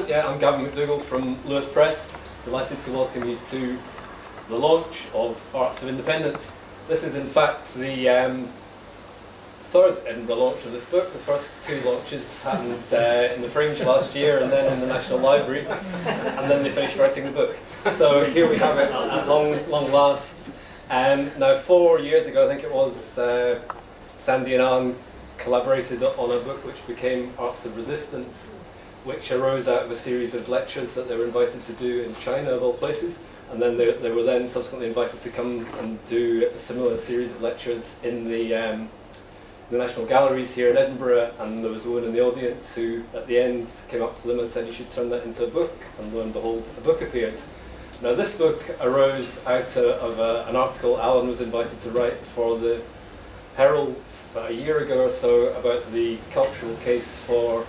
Yeah, I'm Gavin McDougall from Lewis Press. Delighted to welcome you to the launch of Arts of Independence. This is in fact the third Edinburgh launch of this book. The first two launches happened in the Fringe last year and then in the National Library, and then they finished writing the book. So here we have it at long last. Now 4 years ago, I think it was, Sandy and Alan collaborated on a book which became Arts of Resistance, which arose out of a series of lectures that they were invited to do in China, of all places, and then they were then subsequently invited to come and do a similar series of lectures in the National Galleries here in Edinburgh, and there was one in the audience who at the end came up to them and said, "You should turn that into a book," and lo and behold, a book appeared. Now this book arose out of an article Alan was invited to write for the Herald about a year ago or so about the cultural case for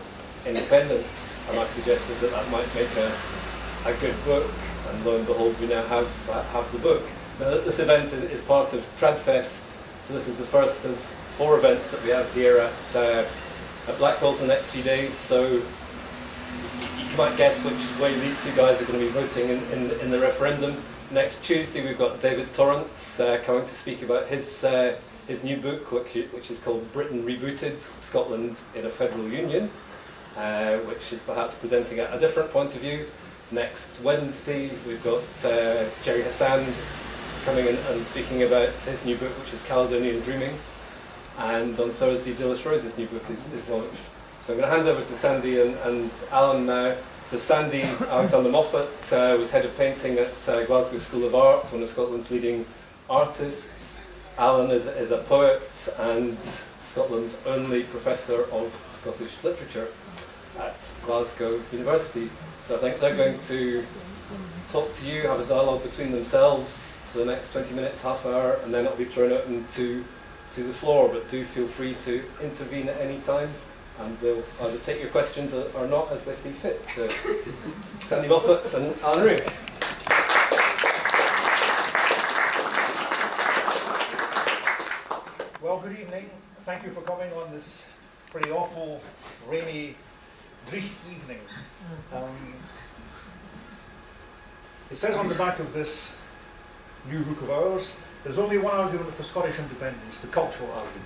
independence, and I suggested that that might make a good book, and lo and behold we now have the book. Now this event is part of Tradfest, so this is the first of 4 events that we have here at Blackwells in the next few days, so you might guess which way these two guys are going to be voting in the referendum. Next Tuesday we've got David Torrance coming to speak about his new book, which is called Britain Rebooted, Scotland in a Federal Union, which is perhaps presenting a different point of view. Next Wednesday we've got Jerry Hassan coming in and speaking about his new book, which is Caledonian Dreaming, and on Thursday Dilys Rose's new book is launched. So I'm going to hand over to Sandy and Alan now. So Sandy, Alexander Moffat, was head of painting at Glasgow School of Art, one of Scotland's leading artists. Alan is a poet and Scotland's only professor of Scottish literature at Glasgow University. So I think they're going to talk to you, have a dialogue between themselves for the next 20 minutes, half hour, and then it'll be thrown open to the floor. But do feel free to intervene at any time, and they'll either take your questions or not as they see fit. So Sandy Moffat and Alan Riach. Well, good evening. Thank you for coming on this pretty awful, rainy, dreary evening. It says on the back of this new book of ours, there's only one argument for Scottish independence, the cultural argument.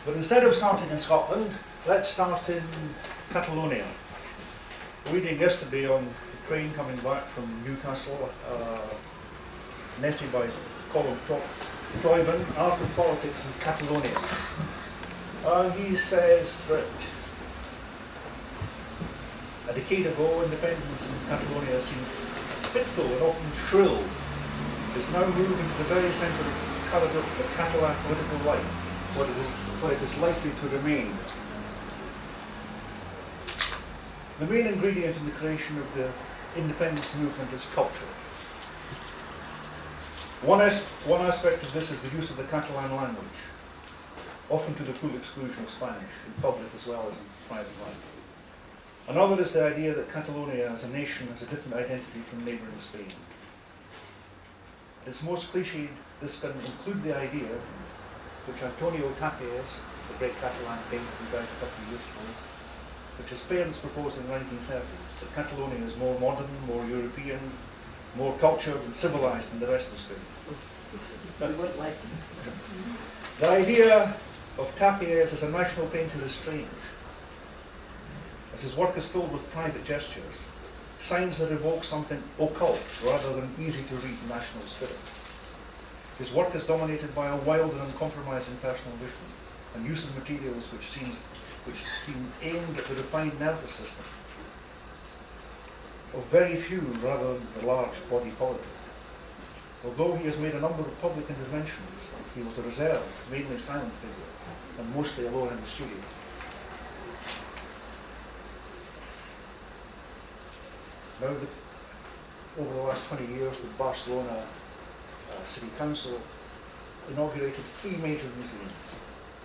But instead of starting in Scotland, let's start in Catalonia. Reading yesterday on the train coming back from Newcastle, an essay by Colin Toyman, Art of Politics in Catalonia. He says that a decade ago, independence in Catalonia seemed fitful and often shrill. It's now moved into the very centre of Catalan political life, where it is likely to remain. The main ingredient in the creation of the independence movement is culture. One aspect of this is the use of the Catalan language, often to the full exclusion of Spanish, in public as well as in private life. Another is the idea that Catalonia as a nation has a different identity from neighbouring Spain. At its most cliched, this can include the idea, which Antonio Tapies, the great Catalan painter who died a couple of years ago, which his parents proposed in the 1930s, that Catalonia is more modern, more European, more cultured and civilized than the rest of Spain. The idea of Tapies as a national painter is strange, as his work is filled with private gestures, signs that evoke something occult rather than easy to read national spirit. His work is dominated by a wild and uncompromising personal vision and use of materials which seem aimed at the refined nervous system of very few rather than the large body politic. Although he has made a number of public interventions, he was a reserved, mainly silent figure, and mostly alone in the studio. Now, over the last 20 years, the Barcelona City Council inaugurated 3 major museums: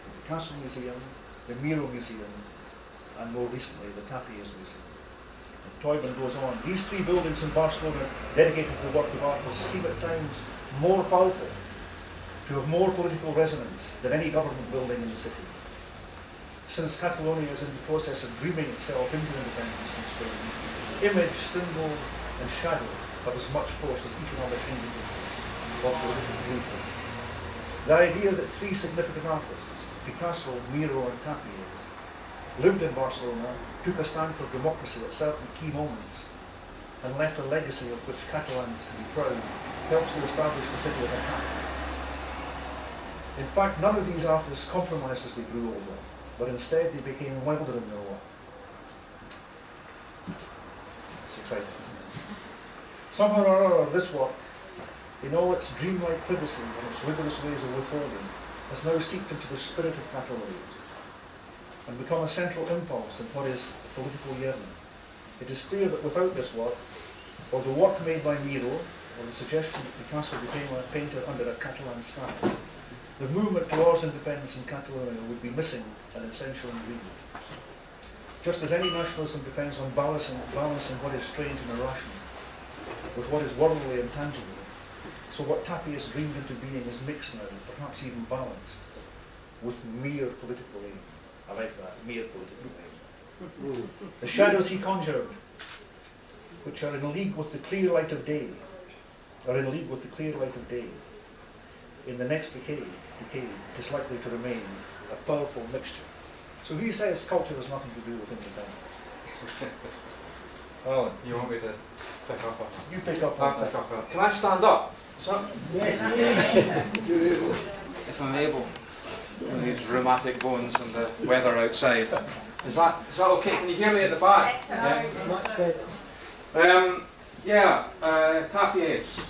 the Picasso Museum, the Miro Museum, and more recently, the Tapies Museum. And Toyman goes on, these 3 buildings in Barcelona dedicated to the work of artists seem at times more powerful, to have more political resonance than any government building in the city. since Catalonia is in the process of dreaming itself into independence from Spain, image, symbol, and shadow have as much force as economic independence or political blueprints. The idea that three significant artists, Picasso, Miro, and Tapies, lived in Barcelona, took a stand for democracy at certain key moments, and left a legacy of which Catalans can be proud, helps to establish the city as a capital. In fact, none of these artists compromised as they grew older, but instead they became wilder in their work. It's exciting, isn't it? Somehow or other, this work, in all its dreamlike privacy and its rigorous ways of withholding, has now seeped into the spirit of Catalonia and become a central impulse in what is political yearning. It is clear that without this work, or the work made by Miro, or the suggestion that Picasso became a painter under a Catalan sky, the movement towards independence in Catalonia would be missing an essential ingredient. Just as any nationalism depends on balancing what is strange and irrational with what is worldly and tangible, so what Tapies dreamed into being is mixed now, perhaps even balanced, with mere political aim. I like that, mere political aim. The shadows he conjured, which are in league with the clear light of day, in the next decade is likely to remain a powerful mixture. So he says culture has nothing to do with independence. Alan, you want me to pick up on that? You pick up on that. Can I stand up? Yes, If I'm able. With these rheumatic bones and the weather outside. Is that okay? Can you hear me at the back? Yeah. Tapies.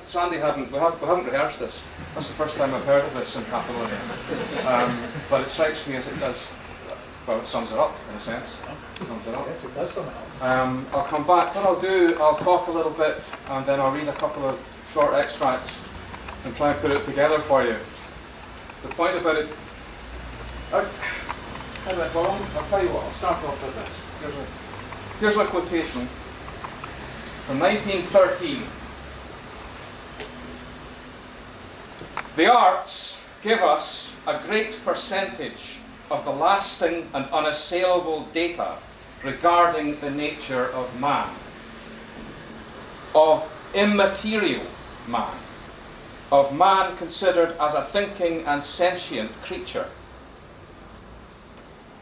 Sandy we haven't rehearsed this. That's the first time I've heard of this in Catalonia. But it strikes me as it does, well, it sums it up in a sense. Sums it up. yes, it does somehow. I'll come back. What I'll do, I'll talk a little bit and then I'll read a couple of short extracts and try and put it together for you. The point about it, I'll tell you what, I'll start off with this. Here's a quotation from 1913. The arts give us a great percentage of the lasting and unassailable data regarding the nature of man, of immaterial man, of man considered as a thinking and sentient creature.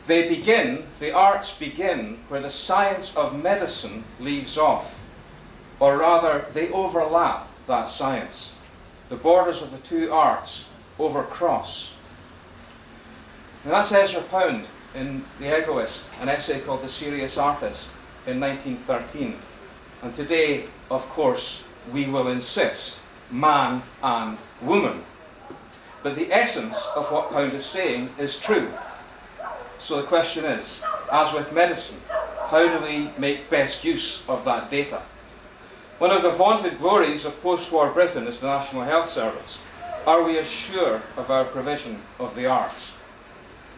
The arts begin where the science of medicine leaves off, or rather they overlap that science. The borders of the two arts overcross. Now that's Ezra Pound in The Egoist, an essay called The Serious Artist in 1913. And today, of course, we will insist man and woman. But the essence of what Pound is saying is true. So the question is, as with medicine, how do we make best use of that data? One of the vaunted glories of post-war Britain is the National Health Service. Are we as sure of our provision of the arts?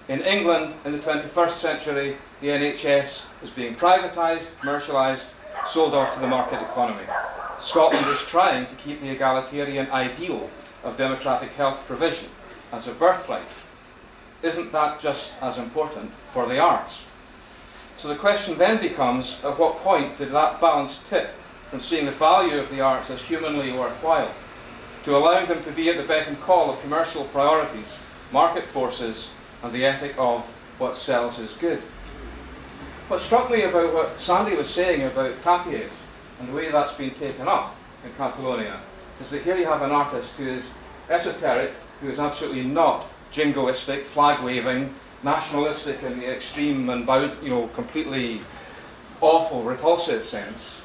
In England, in the 21st century, the NHS is being privatised, commercialised, sold off to the market economy. Scotland is trying to keep the egalitarian ideal of democratic health provision as a birthright. Isn't that just as important for the arts? So the question then becomes, at what point did that balance tip from seeing the value of the arts as humanly worthwhile to allowing them to be at the beck and call of commercial priorities, market forces, and the ethic of what sells is good? What struck me about what Sandy was saying about Tapies and the way that's been taken up in Catalonia is that here you have an artist who is esoteric, who is absolutely not jingoistic, flag-waving, nationalistic in the extreme and completely awful, repulsive sense,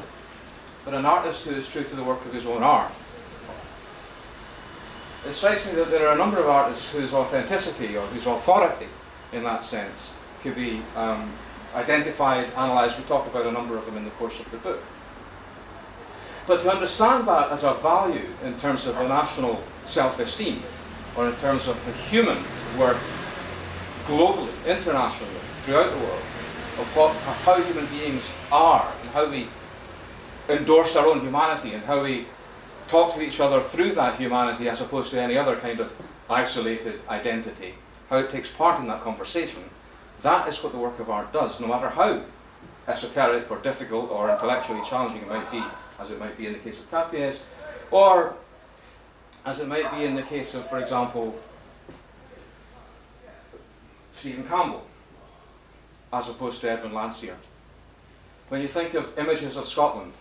but an artist who is true to the work of his own art. It strikes me that there are a number of artists whose authenticity or whose authority in that sense could be identified, analysed. We talk about a number of them in the course of the book. But to understand that as a value in terms of the national self-esteem, or in terms of the human worth globally, internationally, throughout the world, of how human beings are, and how we endorse our own humanity, and how we talk to each other through that humanity as opposed to any other kind of isolated identity, how it takes part in that conversation, That is what the work of art does, no matter how esoteric or difficult or intellectually challenging it might be, as it might be in the case of Tapier's, or as it might be in the case of, for example, Stephen Campbell, as opposed to Edmund Landseer. When you think of images of Scotland,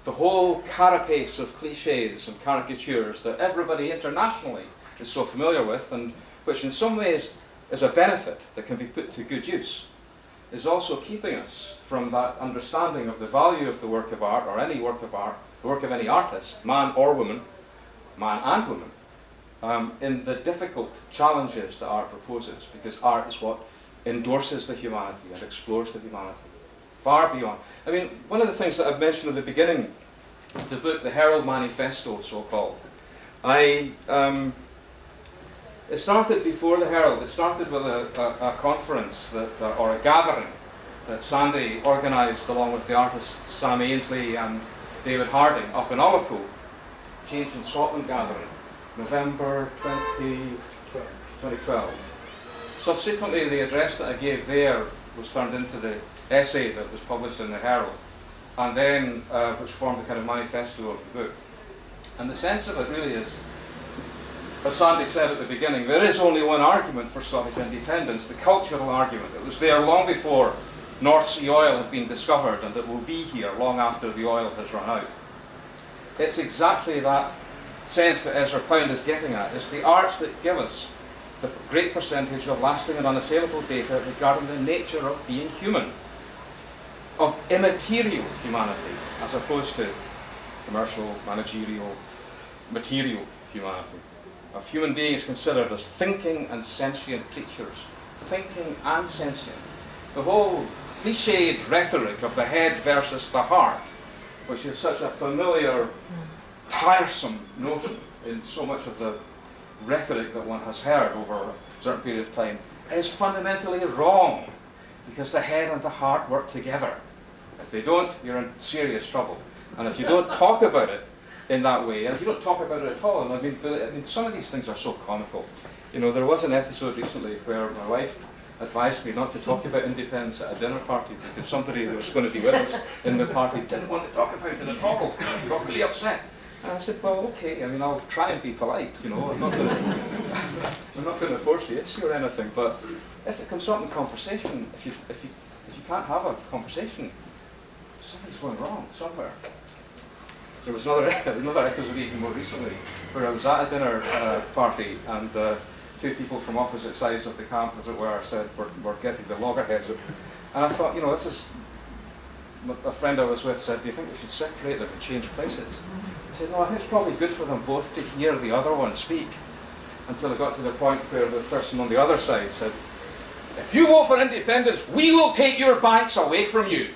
the whole carapace of cliches and caricatures that everybody internationally is so familiar with, and which in some ways is a benefit that can be put to good use, is also keeping us from that understanding of the value of the work of art, or any work of art, the work of any artist, man or woman, man and woman, in the difficult challenges that art proposes, because art is what endorses the humanity and explores the humanity far beyond. I mean, one of the things that I've mentioned at the beginning of the book, the Herald Manifesto, so-called, it started before the Herald. It started with a conference that, or a gathering that Sandy organised along with the artists Sam Ainsley and David Harding up in Ollico, Change in Scotland gathering, November 2012. Subsequently, the address that I gave there was turned into the essay that was published in the Herald, and then which formed the kind of manifesto of the book. And the sense of it really is, as Sandy said at the beginning, there is only one argument for Scottish independence, the cultural argument. It was there long before North Sea oil had been discovered, and it will be here long after the oil has run out. It's exactly that sense that Ezra Pound is getting at. It's the arts that give us the great percentage of lasting and unassailable data regarding the nature of being human, of immaterial humanity, as opposed to commercial, managerial, material humanity, of human beings considered as thinking and sentient creatures, thinking and sentient. The whole cliched rhetoric of the head versus the heart, which is such a familiar, tiresome notion in so much of the rhetoric that one has heard over a certain period of time, is fundamentally wrong, because the head and the heart work together. If they don't, you're in serious trouble. And if you don't talk about it in that way, and if you don't talk about it at all, and I mean some of these things are so comical. You know, there was an episode recently where my wife advised me not to talk about independence at a dinner party because somebody who was going to be with us in the party didn't want to talk about it at all. He got really upset. And I said, well, okay, I mean, I'll try and be polite, you know, I'm not going to force the issue or anything, but if it comes up in conversation, if you can't have a conversation, something's going wrong somewhere. There was another episode even more recently where I was at a dinner party, and two people from opposite sides of the camp, as it were, said, we're getting the loggerheads. And I thought, you know, this is, a friend I was with said, do you think we should separate them and change places? I said, no, I think it's probably good for them both to hear the other one speak, until it got to the point where the person on the other side said, if you vote for independence, we will take your banks away from you.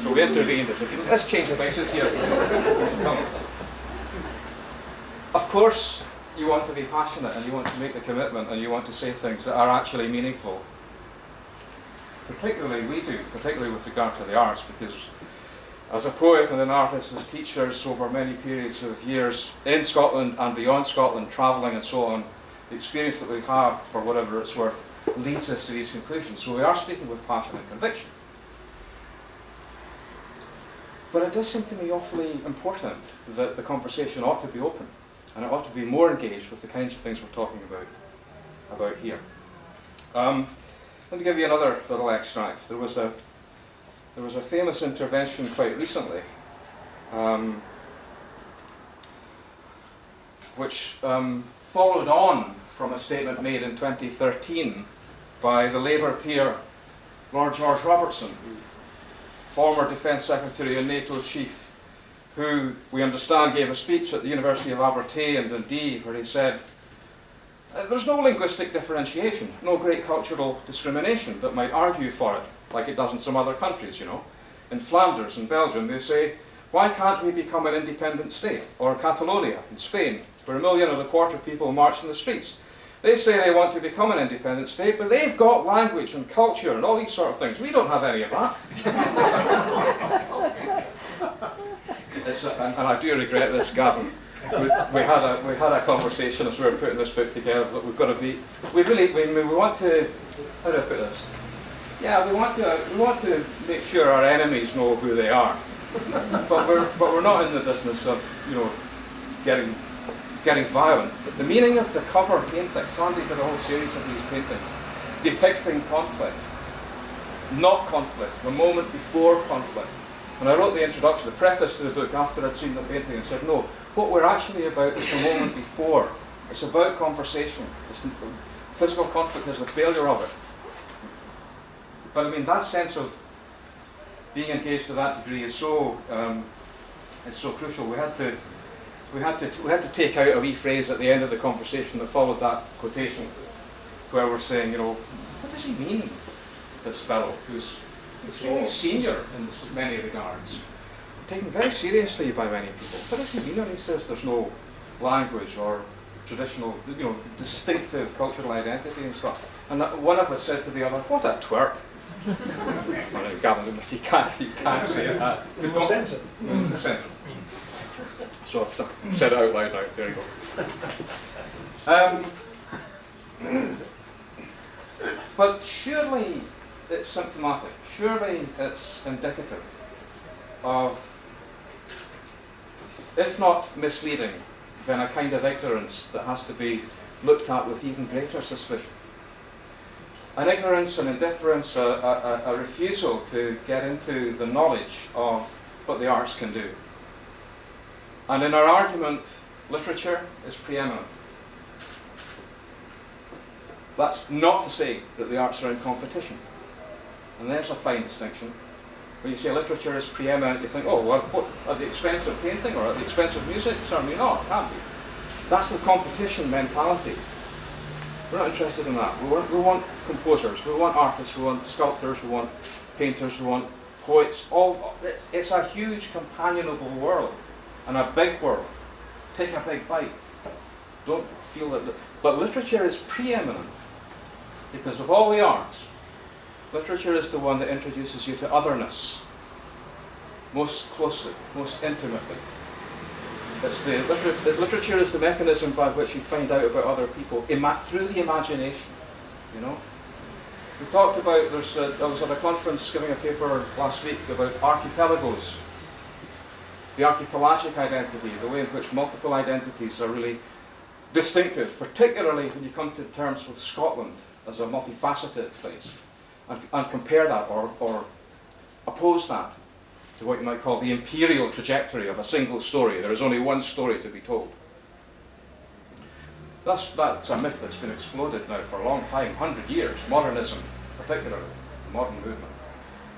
So we intervened and said, let's change the basis here. Of course, you want to be passionate, and you want to make the commitment, and you want to say things that are actually meaningful. Particularly we do, particularly with regard to the arts, because as a poet and an artist, as teachers over many periods of years in Scotland and beyond Scotland, travelling and so on, the experience that we have, for whatever it's worth, leads us to these conclusions. So we are speaking with passion and conviction. But it does seem to me awfully important that the conversation ought to be open, and it ought to be more engaged with the kinds of things we're talking about here. Let me give you another little extract. There was a famous intervention quite recently, which followed on from a statement made in 2013 by the Labour peer Lord George Robertson, former Defence Secretary and NATO chief, who we understand gave a speech at the University of Abertay in Dundee where he said, there's no linguistic differentiation, no great cultural discrimination that might argue for it, like it does in some other countries, you know. In Flanders and Belgium, they say, why can't we become an independent state? Or Catalonia in Spain, where 1.25 million people march in the streets. They say they want to become an independent state, but they've got language and culture and all these sort of things. We don't have any of that. And I do regret this, Gavin. we had a conversation as we were putting this book together, but we've got to be, we want to, how do I put this? Yeah, we want to make sure our enemies know who they are, but we're not in the business of, you know, getting violent. The meaning of the cover painting, Sandy did a whole series of these paintings depicting conflict, not conflict, the moment before conflict. And I wrote the introduction, the preface to the book after I'd seen the painting and said, no, what we're actually about is the moment before. It's about conversation. Physical conflict is the failure of it. But I mean, that sense of being engaged to that degree is so crucial. We had to take out a wee phrase at the end of the conversation that followed that quotation, where we're saying, you know, what does he mean, this fellow who's really senior in many regards, taken very seriously by many people? What does he mean when he says there's no language or traditional, you know, distinctive cultural identity and stuff? And one of us said to the other, "What a twerp!" Well, Gavin, you can't say it. We will censor. Censor. So I've said it out loud now. There you go. But surely it's symptomatic. Surely it's indicative of, if not misleading, then a kind of ignorance that has to be looked at with even greater suspicion. An ignorance, an indifference, a refusal to get into the knowledge of what the arts can do. And in our argument, literature is preeminent. That's not to say that the arts are in competition. And there's a fine distinction. When you say literature is preeminent, you think, oh, well, what, at the expense of painting or at the expense of music? Certainly not, it can't be. That's the competition mentality. We're not interested in that. We want composers, we want artists, we want sculptors, we want painters, we want poets. It's a huge companionable world and a big world. Take a big bite. Don't feel that. But literature is preeminent because of all the arts. Literature is the one that introduces you to otherness most closely, most intimately. Literature is the mechanism by which you find out about other people through the imagination. You know, we talked about. I was at a conference giving a paper last week about archipelagos, the archipelagic identity, the way in which multiple identities are really distinctive, particularly when you come to terms with Scotland as a multifaceted place, and compare that or oppose that to what you might call the imperial trajectory of a single story. There is only one story to be told. That's a myth that's been exploded now for a long time, 100 years. Modernism, particularly, the modern movement.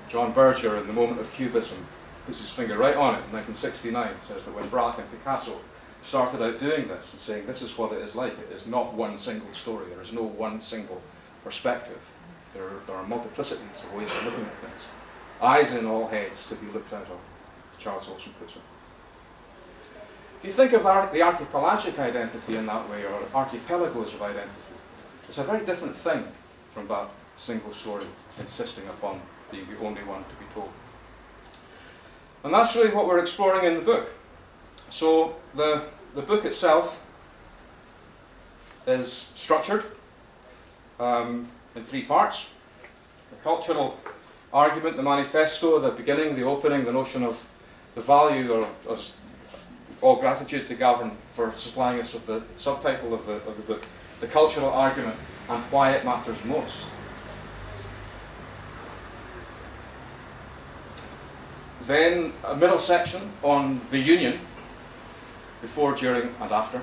John Berger, in The Moment of Cubism, puts his finger right on it in 1969, says that when Braque and Picasso started out doing this and saying this is what it is like, it is not one single story, there is no one single perspective. There are multiplicities of ways of looking at things. Eyes in all heads to be looked out of, Charles Olson puts it. If you think of the archipelagic identity in that way, or archipelagos of identity, it's a very different thing from that single story insisting upon being the only one to be told. And that's really what we're exploring in the book. So the book itself is structured in 3 parts. The cultural argument, the manifesto, the beginning, the opening, the notion of the value, or all gratitude to Gavin for supplying us with the subtitle of the book, the cultural argument and why it matters most. Then a middle section on the union, before, during and after.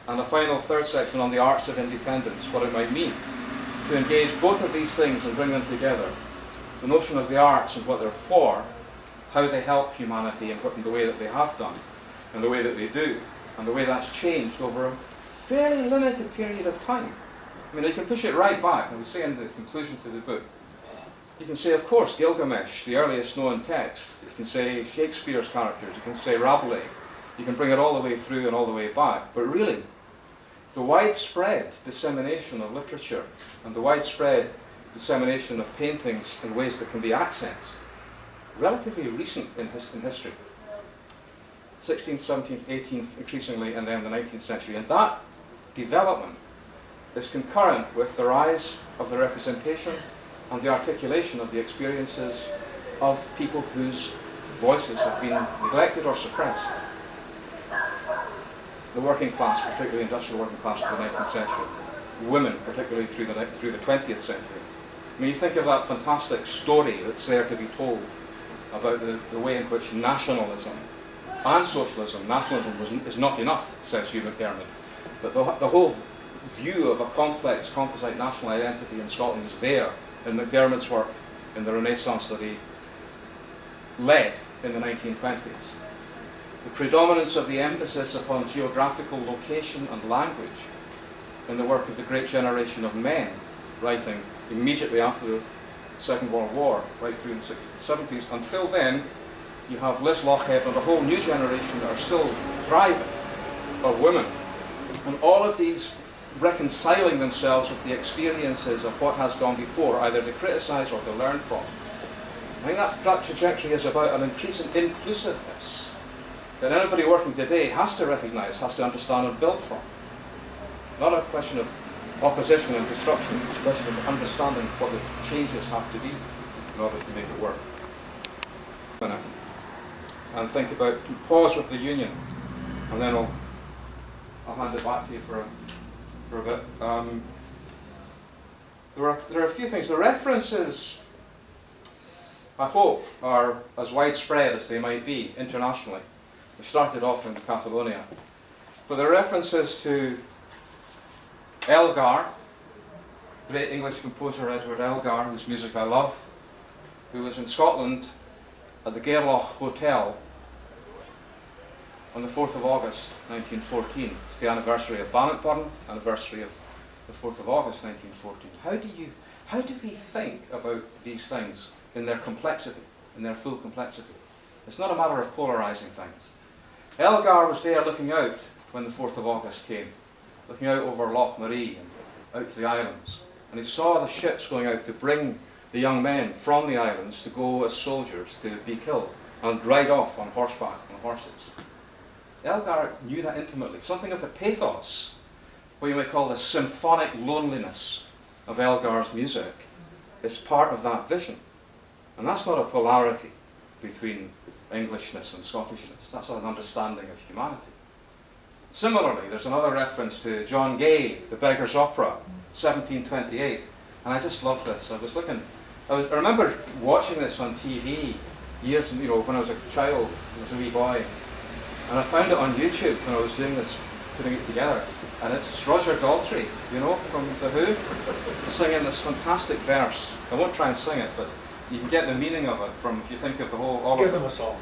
And a final 3rd section on the arts of independence, what it might mean to engage both of these things and bring them together. The notion of the arts and what they're for, how they help humanity in the way that they have done, and the way that they do, and the way that's changed over a fairly limited period of time. I mean, you can push it right back, and we say in the conclusion to the book, you can say, of course, Gilgamesh, the earliest known text. You can say Shakespeare's characters, you can say Rabelais. You can bring it all the way through and all the way back. But really, the widespread dissemination of literature and the widespread dissemination of paintings in ways that can be accessed, relatively recent in history. 16th, 17th, 18th, increasingly, and then the 19th century. And that development is concurrent with the rise of the representation and the articulation of the experiences of people whose voices have been neglected or suppressed. The working class, particularly industrial working class of the 19th century. Women, particularly through the 20th century. I mean, you think of that fantastic story that's there to be told about the way in which nationalism and socialism, nationalism is not enough, says Hugh McDermott, but the whole view of a complex composite national identity in Scotland is there in McDermott's work in the Renaissance that he led in the 1920s. The predominance of the emphasis upon geographical location and language in the work of the great generation of men writing immediately after the Second World War, right through the 60s and 70s. Until then, you have Liz Lochhead and a whole new generation that are still thriving of women. And all of these reconciling themselves with the experiences of what has gone before, either to criticise or to learn from. I think that trajectory is about an increasing inclusiveness that anybody working today has to recognise, has to understand and build from. Not a question of opposition and destruction, it's a question of understanding what the changes have to be in order to make it work. And think about, pause with the union, and then I'll hand it back to you for a bit. There are a few things. The references, I hope, are as widespread as they might be internationally. We started off in Catalonia. But the references to Elgar, great English composer Edward Elgar, whose music I love, who was in Scotland at the Gairloch Hotel on the 4th of August 1914. It's the anniversary of Bannockburn, anniversary of the 4th of August 1914. How do we think about these things in their complexity, in their full complexity? It's not a matter of polarising things. Elgar was there looking out when the 4th of August came, looking out over Loch Marie and out to the islands. And he saw the ships going out to bring the young men from the islands to go as soldiers to be killed and ride off on horseback, on horses. Elgar knew that intimately. Something of the pathos, what you might call the symphonic loneliness of Elgar's music, is part of that vision. And that's not a polarity between Englishness and Scottishness. That's an understanding of humanity. Similarly, there's another reference to John Gay, The Beggar's Opera, 1728. And I just love this. I remember watching this on TV years, when I was a child, when I was a wee boy. And I found it on YouTube when I was doing this, putting it together. And it's Roger Daltrey, from The Who, singing this fantastic verse. I won't try and sing it, but you can get the meaning of it from, if you think of the whole... Give them a song.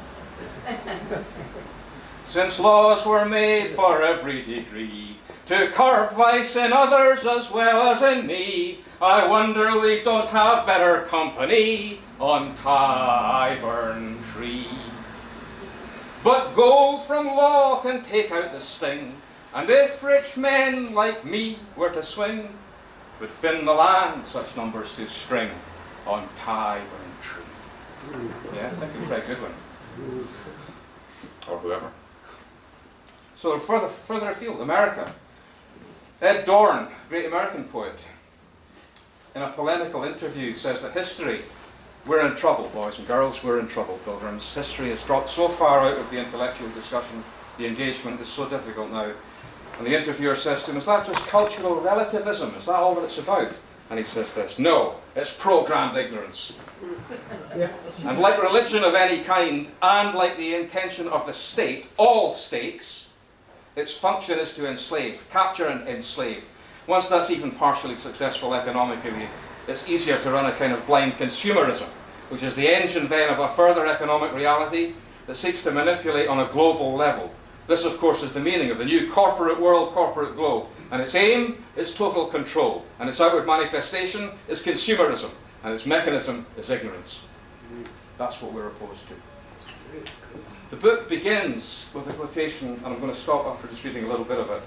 Since laws were made for every degree, to curb vice in others as well as in me, I wonder we don't have better company on Tyburn Tree. But gold from law can take out the sting, and if rich men like me were to swing, would fin the land such numbers to string on Tyburn Tree. Yeah, think of Fred Goodwin. Or whoever. So further afield, America. Ed Dorn, great American poet, in a polemical interview says that history, we're in trouble, boys and girls, we're in trouble, pilgrims. History has dropped so far out of the intellectual discussion, the engagement is so difficult now. And the interviewer says to him, is that just cultural relativism? Is that all that it's about? And he says this, no, it's programmed ignorance. And like religion of any kind, and like the intention of the state, all states, its function is to enslave, capture and enslave. Once that's even partially successful economically, it's easier to run a kind of blind consumerism, which is the engine then of a further economic reality that seeks to manipulate on a global level. This, of course, is the meaning of the new corporate world, corporate globe. And its aim is total control, and its outward manifestation is consumerism, and its mechanism is ignorance. That's what we're opposed to. The book begins with a quotation, and I'm going to stop after just reading a little bit of it,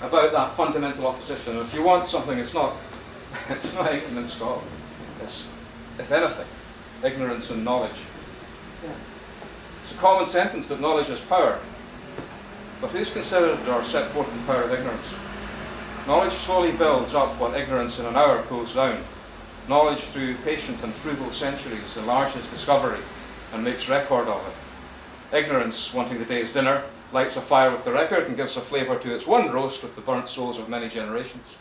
about that fundamental opposition. And if you want something, it's not ignorance, Scotland. It's, if anything, ignorance and knowledge. Yeah. It's a common sentence that knowledge is power. But who's considered or set forth the power of ignorance? Knowledge slowly builds up what ignorance in an hour pulls down. Knowledge, through patient and frugal centuries, enlarges discovery and makes record of it. Ignorance, wanting the day's dinner, lights a fire with the record and gives a flavour to its one roast with the burnt souls of many generations.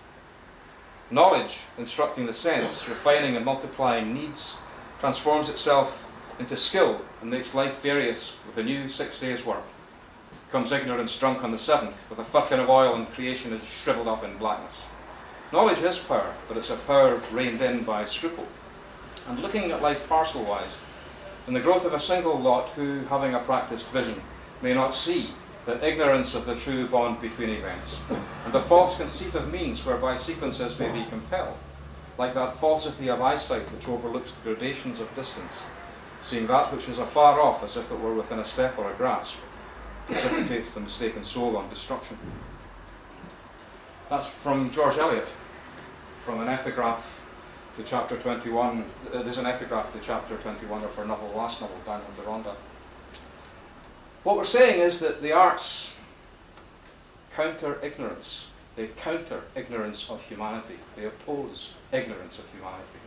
Knowledge, instructing the sense, refining and multiplying needs, transforms itself into skill and makes life various with a new 6 days' work. Comes ignorance drunk on the seventh, with a firkin of oil, and creation is shrivelled up in blackness. Knowledge is power, but it's a power reined in by scruple. And looking at life parcel-wise, in the growth of a single lot who, having a practised vision, may not see that ignorance of the true bond between events, and the false conceit of means whereby sequences may be compelled, like that falsity of eyesight which overlooks the gradations of distance, seeing that which is afar off as if it were within a step or a grasp, precipitates the mistaken soul on destruction. That's from George Eliot, from an epigraph to chapter 21. There's an epigraph to chapter 21 of her novel, last novel, Down on the Rhondda. What we're saying is that the arts counter ignorance. They counter ignorance of humanity. They oppose ignorance of humanity.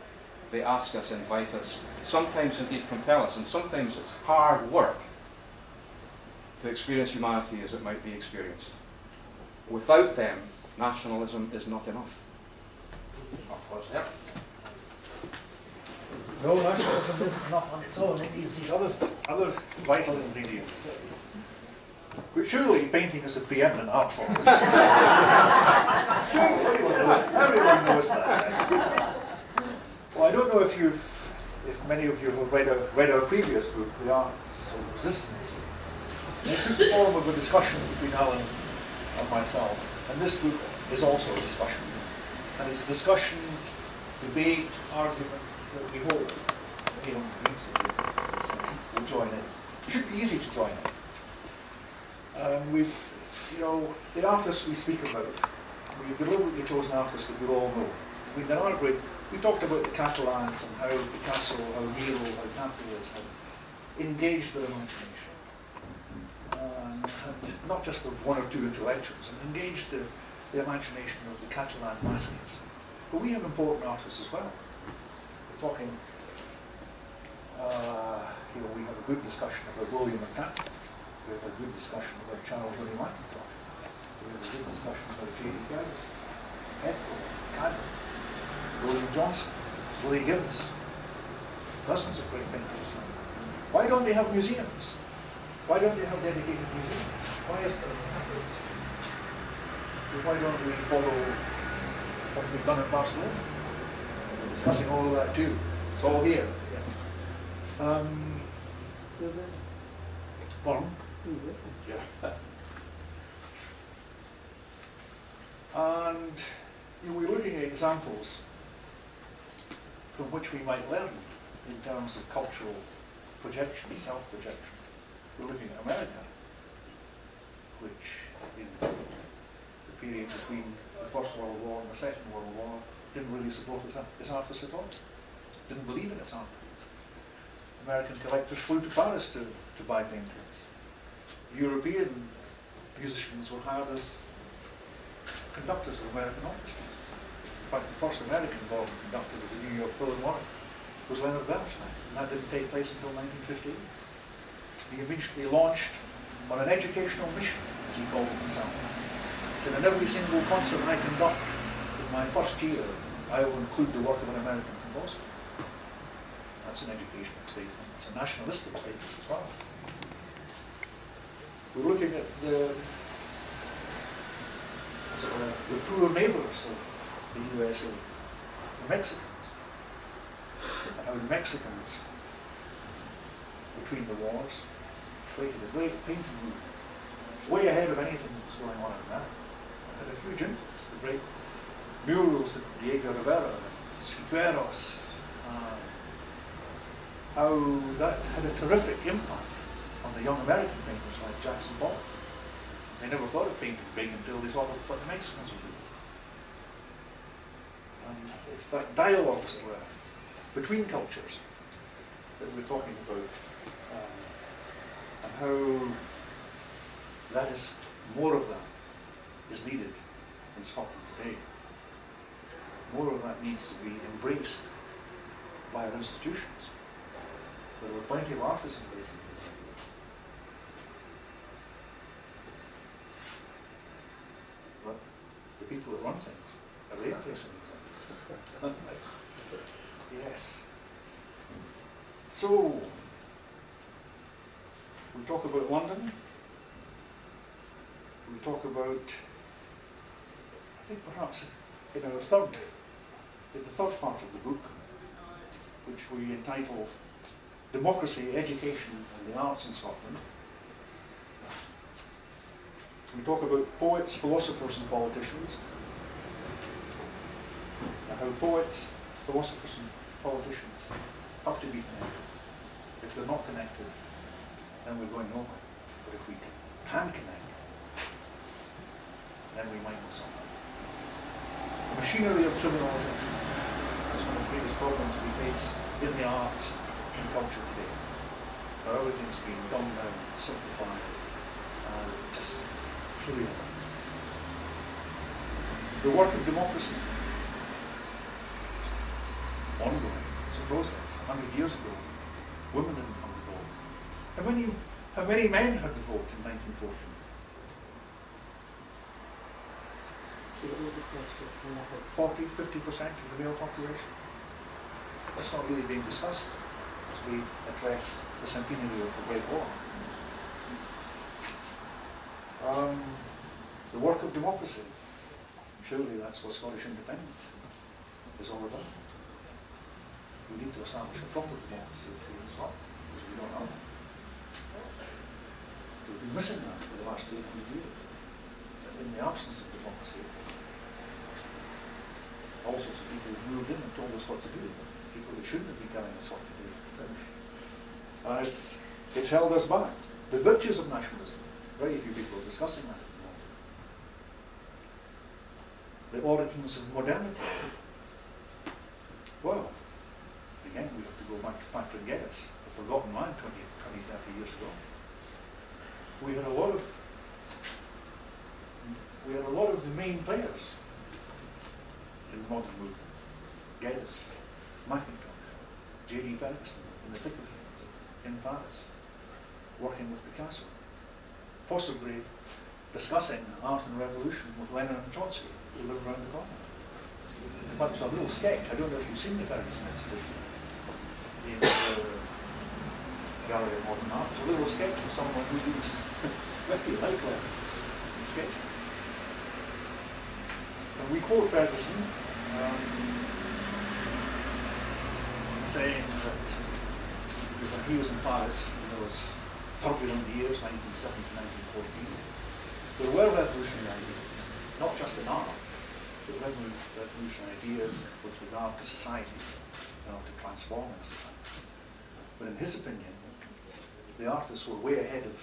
They ask us, invite us, sometimes indeed compel us, and sometimes it's hard work to experience humanity as it might be experienced. Without them, nationalism is not enough. I'll pause there. No, nationalism isn't enough on its own. It needs these other vital ingredients. But surely painting is the preeminent art form. Everyone knows that. Well, I don't know if many of you have read our previous book, The Arts of Resistance. It took the form of a discussion between Alan and myself, and this book is also a discussion. And it's a discussion, debate, argument that we hold. Anyone who reads the book will join in. It should be easy to join in. The artists we speak about, we've deliberately chosen artists that we all know. I mean, there are great. We talked about the Catalans and how Picasso, how Miro, how Naples had engaged their imagination. And not just of one or two intellectuals, and engaged the imagination of the Catalan masses. But we have important artists as well. We're talking, we have a good discussion about William McNabb. We have a good discussion about Charles William McIntosh. We have a good discussion about J.D. Ferguson, Echo, Cadden, William Johnston, Willie Gibbs. Dozens of great thinkers. Why don't they have museums? Why don't they have dedicated museums? Why is there a Why don't we follow what we've done in Barcelona? We're discussing all of that too. It's all here. Yeah. And we're looking at examples from which we might learn in terms of cultural projection, self-projection. We're looking at America, which in the period between the First World War and the Second World War didn't really support its artists at all. Didn't believe in its artists. American collectors flew to Paris to buy paintings. European musicians were hired as conductors of American orchestras. In fact, the first American-born conductor of the New York Philharmonic was Leonard Bernstein, and that didn't take place until 1958. He immediately launched on an educational mission, as he called it himself. He said, in every single concert I conduct in my first year, I will include the work of an American composer. That's an educational statement. It's a nationalistic statement as well. We're looking at the poor neighbors of the USA, the Mexicans, and how the Mexicans, between the wars, created a great painting movement, way ahead of anything that was going on in America. It had a huge influence. The great murals that Diego Rivera, Siqueiros, how that had a terrific impact on the young American painters like Jackson Pollock. They never thought of painting big until they saw what the Mexicans were doing. And it's that dialogue, as it were, between cultures that we're talking about and how that is, more of that is needed in Scotland today. More of that needs to be embraced by our institutions. There are plenty of artists embracing these ideas. But the people that run things, are they embracing these ideas? Yes. So, we talk about London. We talk about, I think perhaps in the third part of the book, which we entitle Democracy, Education and the Arts in Scotland, we talk about poets, philosophers and politicians, and how poets, philosophers and politicians have to be connected. If they're not connected, then we're going nowhere. But if we can connect, then we might know something. The machinery of trivialization is one of the greatest problems we face in the arts and culture today. Where everything's being dumbed down, simplified, and just trivialized. The work of democracy, ongoing. It's a process. 100 years ago, women didn't have the vote. How many men had the vote in 1914? 40, 50% of the male population. That's not really being discussed as we address the centenary of the Great War. The work of democracy. Surely that's what Scottish independence is all about. We need to establish a proper democracy in Scotland, because we don't have it. We've been missing that for the last 800 years. In the absence of democracy, all sorts of people have moved in and told us what to do. People that shouldn't have been telling us what to do. It's held us back. The virtues of nationalism, very few people are discussing that at the moment. The origins of modernity. Well, again, we have to go back to Patrick Geddes, a forgotten man 20, 30 years ago. We had a lot of the main players in the modern movement. Geddes, Mackintosh, J.D. Ferguson in the thick of things, in Paris, working with Picasso, possibly discussing art and revolution with Lenin and Trotsky, who live around the corner. In fact, there's a little sketch, I don't know if you've seen the Ferguson exhibition in the Gallery of Modern Art. There's a little sketch of someone who looks very like Lenin in sketching. And we quote Ferguson saying that when he was in Paris in those turbulent years, 1907 to 1914, there were revolutionary ideas, not just in art, but revolutionary ideas with regard to society, to transforming society. But in his opinion, the artists were way ahead of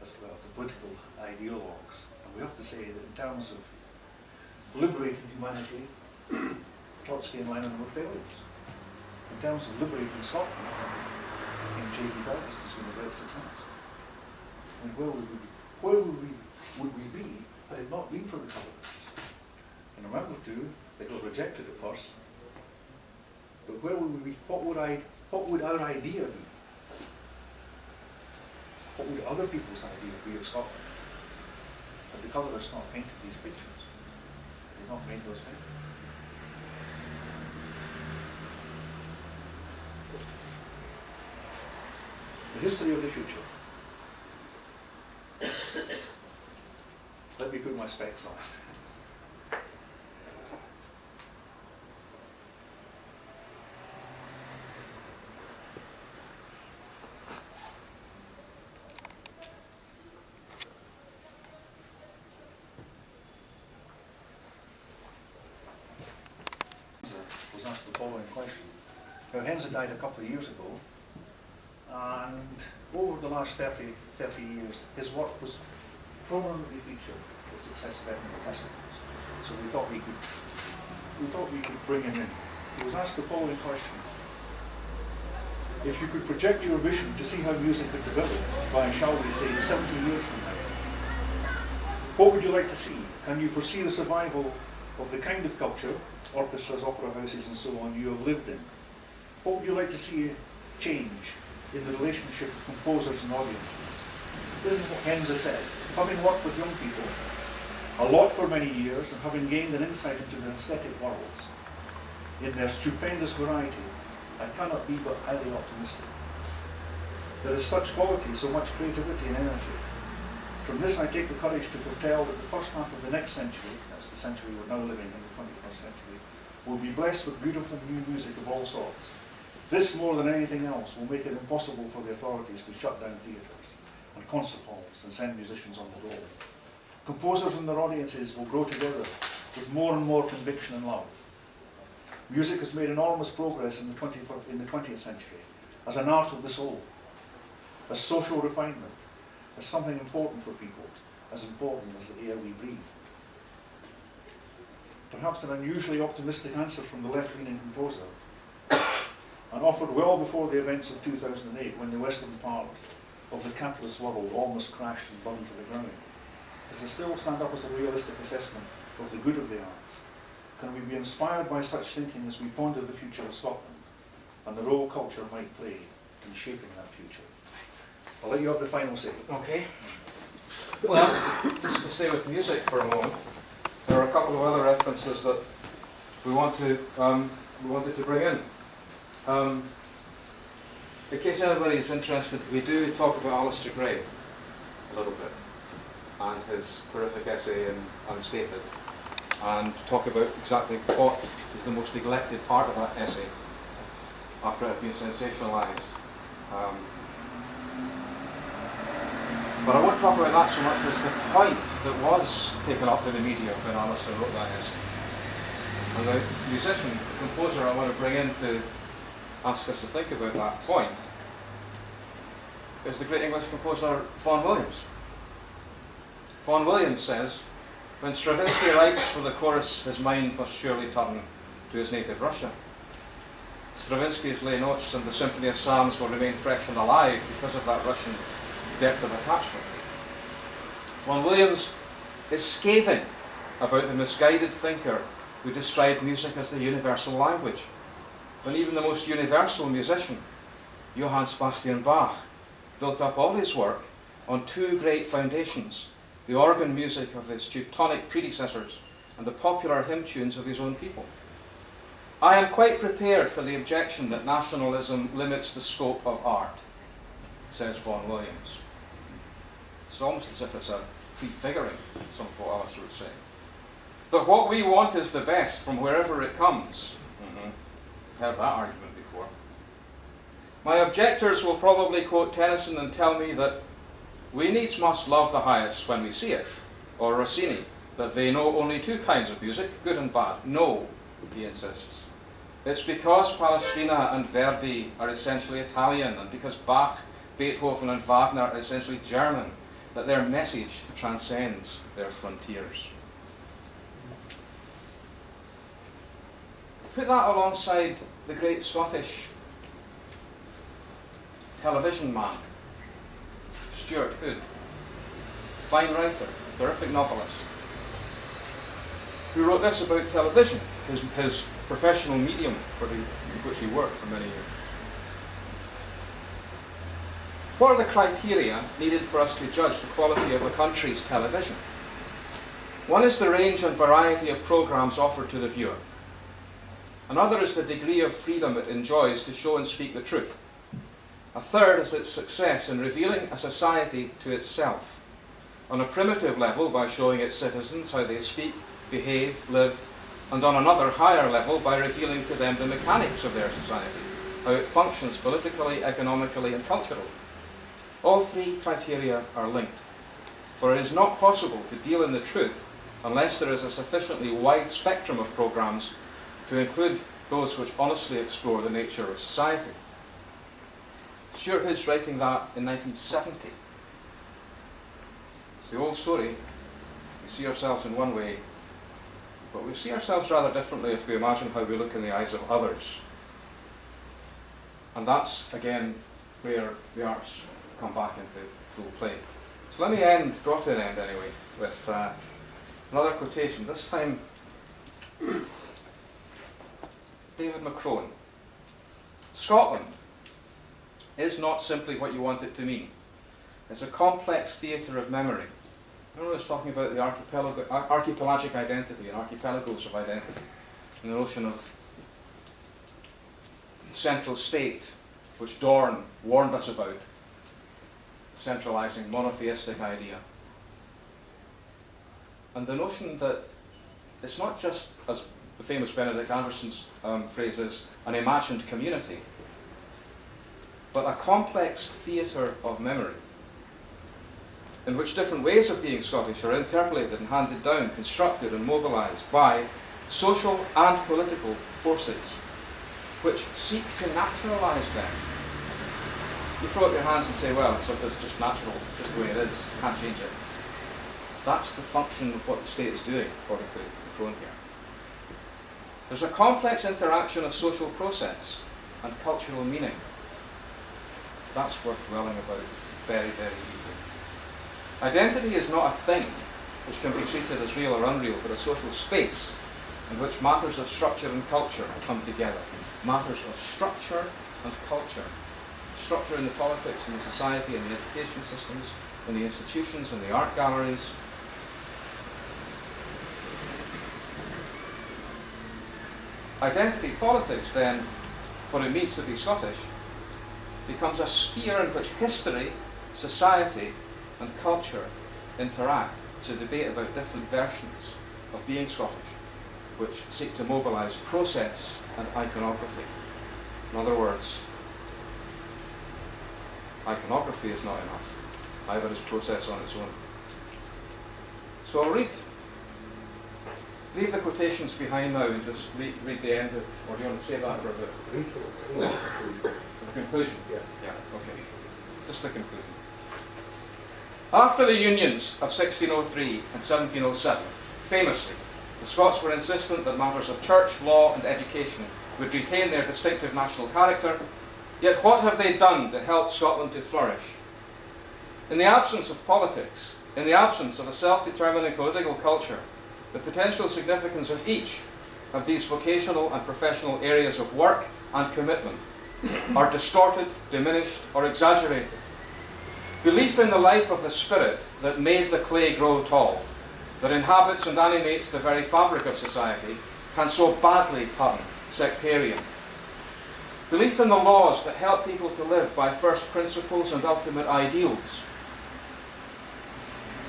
the political ideologues. And we have to say that in terms of liberating humanity, Trotsky and Lenin were failures. In terms of liberating Scotland, I think J.D. Ferguson has been a great success. And where would we be had it not been for the colourists? And remember too, they got rejected at first. But where would we be? What would our idea be? What would other people's idea be of Scotland? Had the colourists not painted these pictures? They did not paint those paintings. The history of the future. Let me put my specs on. Was asked the following question. Now, Henze died a couple of years ago, and over the last 30 years, his work was prominently featured the success of Edinburgh festivals. So we thought we could bring him in. He was asked the following question if you could project your vision to see how music could develop by, shall we say, 70 years from now, what would you like to see? Can you foresee the survival of the kind of culture, orchestras, opera houses and so on, you have lived in? What would you like to see change in the relationship of composers and audiences? This is what Henze said. Having worked with young people a lot for many years and having gained an insight into their aesthetic worlds, in their stupendous variety, I cannot be but highly optimistic. There is such quality, so much creativity and energy. From this I take the courage to foretell that the first half of the next century, that's the century we're now living in, the 21st century, will be blessed with beautiful new music of all sorts. This, more than anything else, will make it impossible for the authorities to shut down theatres and concert halls and send musicians on the road. Composers and their audiences will grow together with more and more conviction and love. Music has made enormous progress in the 20th century as an art of the soul, as social refinement, as something important for people, as important as the air we breathe. Perhaps an unusually optimistic answer from the left-leaning composer, and offered well before the events of 2008, when the western part of the capitalist world almost crashed and burned to the ground. Does it still stand up as a realistic assessment of the good of the arts? Can we be inspired by such thinking as we ponder the future of Scotland and the role culture might play in shaping that future? I'll let you have the final say. Okay. Well, just to stay with music for a moment, there are a couple of other references that we wanted to bring in. In case anybody is interested, we do talk about Alistair Gray a little bit, and his terrific essay in Unstated, and talk about exactly what is the most neglected part of that essay after it had been sensationalised. But I won't talk about that so much as the point that was taken up in the media when Alistair wrote that essay. And the musician, the composer I want to bring in to ask us to think about that point is the great English composer Vaughan Williams. Vaughan Williams says, when Stravinsky writes for the chorus, his mind must surely turn to his native Russia. Stravinsky's Les Notes and the Symphony of Psalms will remain fresh and alive because of that Russian depth of attachment. Vaughan Williams is scathing about the misguided thinker who described music as the universal language, when even the most universal musician, Johann Sebastian Bach, built up all his work on two great foundations: the organ music of his Teutonic predecessors and the popular hymn tunes of his own people. I am quite prepared for the objection that nationalism limits the scope of art, says Vaughan Williams. It's almost as if it's a prefiguring some of what Alistair would say. That what we want is the best from wherever it comes. I've heard that argument before. My objectors will probably quote Tennyson and tell me that we needs must love the highest when we see it, or Rossini, that they know only two kinds of music, good and bad. No, he insists. It's because Palestrina and Verdi are essentially Italian, and because Bach, Beethoven and Wagner are essentially German, that their message transcends their frontiers. Put that alongside the great Scottish television man, Stuart Hood, fine writer, terrific novelist, who wrote this about television, his professional medium which he worked for many years. What are the criteria needed for us to judge the quality of a country's television? One is the range and variety of programmes offered to the viewer. Another is the degree of freedom it enjoys to show and speak the truth. A third is its success in revealing a society to itself, on a primitive level by showing its citizens how they speak, behave, live, and on another higher level by revealing to them the mechanics of their society, how it functions politically, economically, and culturally. All three criteria are linked, for it is not possible to deal in the truth unless there is a sufficiently wide spectrum of programmes to include those which honestly explore the nature of society. Stuart Hood's writing that in 1970. It's the old story. We see ourselves in one way, but we see ourselves rather differently if we imagine how we look in the eyes of others. And that's, again, where the arts come back into full play. So let me draw to an end anyway, with another quotation, this time David Macrone. Scotland is not simply what you want it to mean. It's a complex theatre of memory. Remember I was talking about the archipelagic identity and archipelagos of identity, and the notion of the central state, which Dorn warned us about, the centralizing monotheistic idea. And the notion that it's not just, as the famous Benedict Anderson's phrase is, an imagined community, but a complex theatre of memory, in which different ways of being Scottish are interpolated and handed down, constructed and mobilised by social and political forces, which seek to naturalise them. You throw up your hands and say, well, it's just natural, just the way it is, can't change it. That's the function of what the state is doing, according to Macrone here. There's a complex interaction of social process and cultural meaning. That's worth dwelling about very, very deeply. Identity is not a thing which can be treated as real or unreal, but a social space in which matters of structure and culture come together. Matters of structure and culture. Structure in the politics, in the society, in the education systems, in the institutions, in the art galleries. Identity politics, then, what it means to be Scottish, becomes a sphere in which history, society, and culture interact. It's a debate about different versions of being Scottish, which seek to mobilise process and iconography. In other words, iconography is not enough, either is process on its own. So I'll leave the quotations behind now and just read the end of it, or do you want to say that for a bit? Read for The conclusion? Yeah. Yeah, okay. Just the conclusion. After the unions of 1603 and 1707, famously, the Scots were insistent that matters of church, law and education would retain their distinctive national character, yet what have they done to help Scotland to flourish? In the absence of politics, in the absence of a self-determining political culture, the potential significance of each of these vocational and professional areas of work and commitment are distorted, diminished, or exaggerated. Belief in the life of the spirit that made the clay grow tall, that inhabits and animates the very fabric of society, can so badly turn sectarian. Belief in the laws that help people to live by first principles and ultimate ideals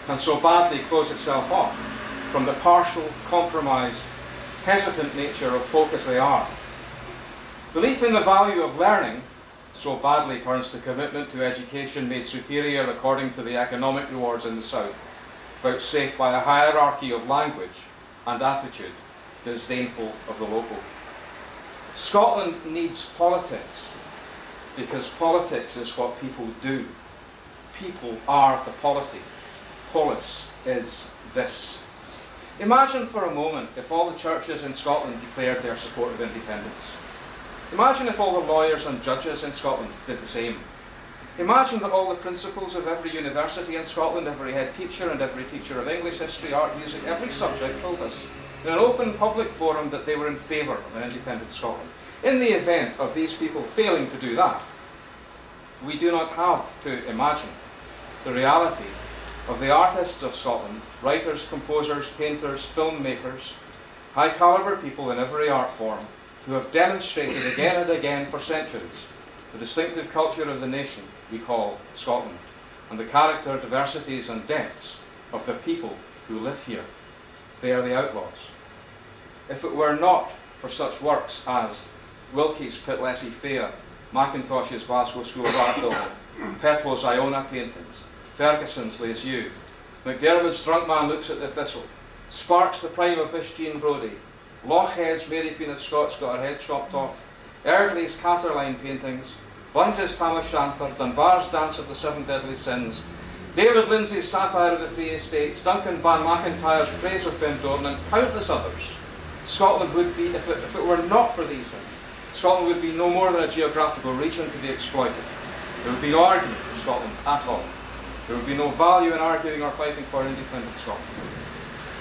can so badly close itself off from the partial, compromised, hesitant nature of folk as they are. Belief in the value of learning so badly turns to commitment to education made superior according to the economic rewards in the South, vouchsafed by a hierarchy of language and attitude disdainful of the local. Scotland needs politics because politics is what people do. People are the polity. Polis is this. Imagine for a moment if all the churches in Scotland declared their support of independence. Imagine if all the lawyers and judges in Scotland did the same. Imagine that all the principals of every university in Scotland, every head teacher and every teacher of English, history, art, music, every subject told us in an open public forum that they were in favour of an independent Scotland. In the event of these people failing to do that, we do not have to imagine the reality of the artists of Scotland, writers, composers, painters, filmmakers, high calibre people in every art form, who have demonstrated again and again for centuries the distinctive culture of the nation we call Scotland, and the character, diversities and depths of the people who live here. They are the outlaws. If it were not for such works as Wilkie's Pitlessie Fair, Mackintosh's Glasgow School of Art building, Peplo's Iona paintings, Ferguson's Les Yeux, McDermott's Drunk Man Looks at the Thistle, Sparks' The Prime of Miss Jean Brodie, Lochhead's Mary Queen of Scots Got Her Head Chopped Off, Erdley's Catterline paintings, Bunce's Tam O'Shanter, Dunbar's Dance of the Seven Deadly Sins, David Lindsay's Satire of the Free Estates, Duncan Ban McIntyre's Praise of Pendorn, and countless others. Scotland would be, if it were not for these things, Scotland would be no more than a geographical region to be exploited. There would be no argument for Scotland at all. There would be no value in arguing or fighting for an independent Scotland.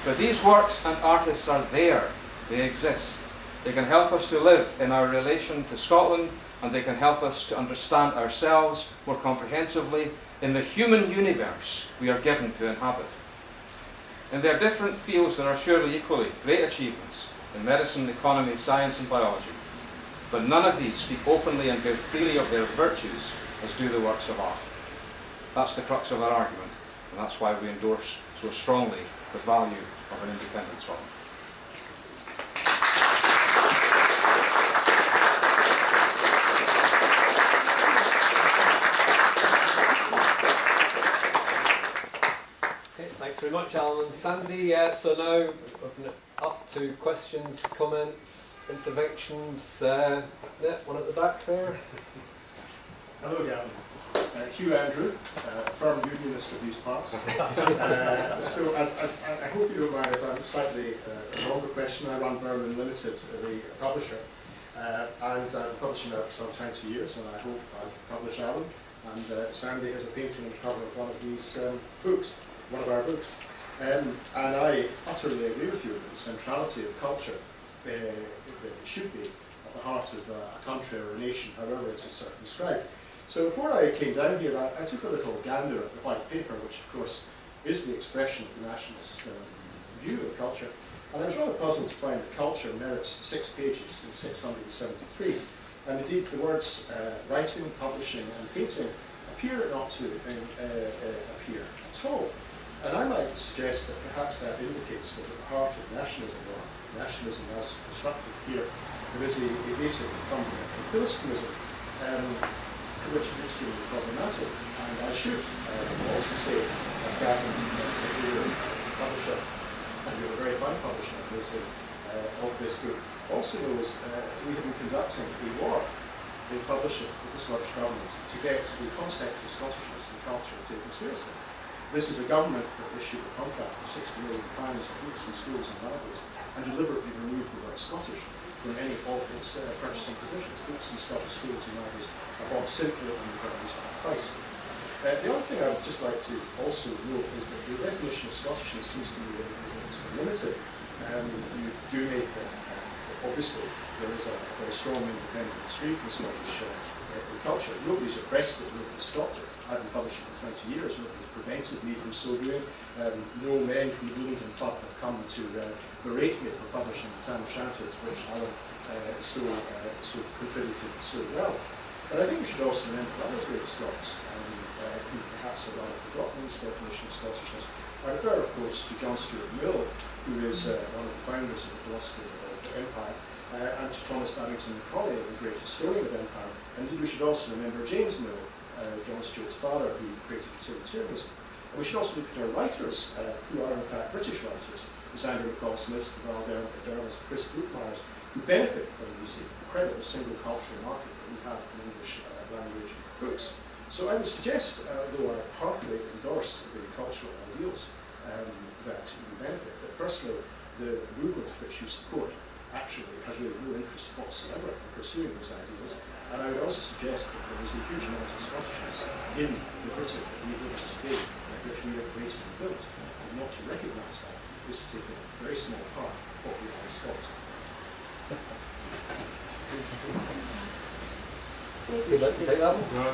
But these works and artists are there. They exist. They can help us to live in our relation to Scotland, and they can help us to understand ourselves more comprehensively in the human universe we are given to inhabit. In their different fields there are surely equally great achievements in medicine, economy, science and biology. But none of these speak openly and give freely of their virtues as do the works of art. That's the crux of our argument, and that's why we endorse so strongly the value of an independent Scotland. Okay, thanks very much, Alan and Sandy. So now open it up to questions, comments, interventions. Yeah, one at the back there. Hello again. Hugh Andrew, firm unionist of these parts. So I hope you don't mind if I'm slightly longer question. I run Berlin Limited, the publisher, and I've been publishing now for some 20 years, and I hope I'll publish Alan. And Sandy has a painting on the cover of one of these books, one of our books. And I utterly agree with you that the centrality of culture that it should be at the heart of a country or a nation, however it is circumscribed. So before I came down here, I took a little gander at the white paper, which of course is the expression of the nationalist view of culture. And I was rather puzzled to find that culture merits 6 pages in 673. And indeed the words writing, publishing and painting appear not to appear at all. And I might suggest that perhaps that indicates that at the heart of nationalism, or nationalism as constructed here, there is a basic and fundamental philistinism, which is extremely problematic. And I should also say, as Gavin, you're a publisher, and you're a very fine publisher, of this book, also knows we have been conducting a war in publishing with the Scottish Government to get the concept of Scottishness and culture taken seriously. This is a government that issued a contract for £60 million on books in schools and libraries and deliberately removed the word Scottish from any of its purchasing provisions. Books in Scottish schools and libraries are bought simply on the grounds of price. The other thing I would just like to also note is that the definition of Scottishness seems to be limited. You do make, obviously, there is a very strong independent streak in Scottish culture. Nobody's oppressed it, nobody's stopped it. I've been publishing for 20 years, nobody's prevented me from so doing. No men from the Bloomington Club have come to berate me for publishing the Tam O'Shanter, to which Alan so contributed so well. But I think we should also remember other great Scots who perhaps are rather forgotten in this definition of Scottishness. I refer, of course, to John Stuart Mill, who is one of the founders of the philosophy of empire, and to Thomas Babington Macaulay, the great historian of empire. And we should also remember James Mill, John Stuart's father, who created utilitarianism. And we should also look at our writers, who are in fact British writers, the Samuel McCall Smiths, the Val Dermers, the Chris Brookmyers, who benefit from this incredible single cultural market that we have in English language books. So I would suggest, though I heartily endorse the cultural ideals that you benefit, that firstly, the movement which you support actually has really no interest whatsoever in pursuing those ideals. And I would also suggest that there is a huge amount of Scottishness in the Britain that we live in today, which we have created and built. And not to recognise that is to take a very small part of what we are as Scots. Would you like to take that one? No,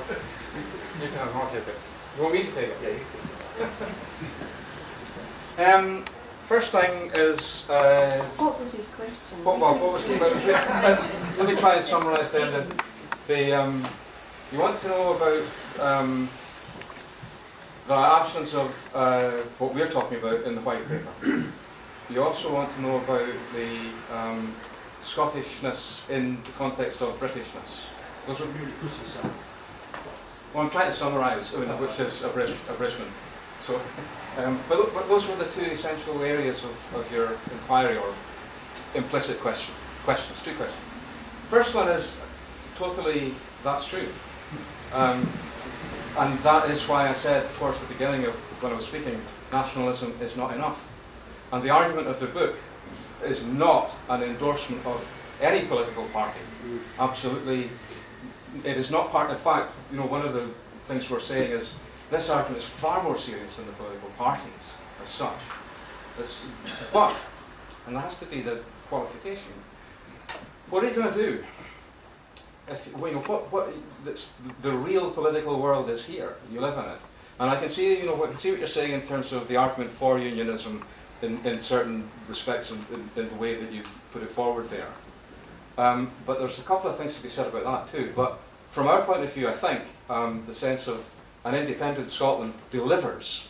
you can have I'll take it. You want me to take it? Yeah, you can. First thing is... what was his question? What was the let me try and summarise then. You want to know about the absence of what we're talking about in the white paper. You also want to know about the Scottishness in the context of Britishness. Those would be well, I'm trying to summarise, which is abridgment. So, but those were the two essential areas of your inquiry, or implicit questions. Two questions. First one is totally, that's true. And that is why I said towards the beginning of when I was speaking, nationalism is not enough. And the argument of the book is not an endorsement of any political party. Absolutely, it is not part. In fact, you know, one of the things we're saying is this argument is far more serious than the political parties as such. But, and that has to be the qualification. What are you going to do? If you know the real political world is here. You live in it, and I can see, you know, I can see what you're saying in terms of the argument for unionism in certain respects, in the way that you put it forward there. But there's a couple of things to be said about that too. But from our point of view, I think the sense of an independent Scotland delivers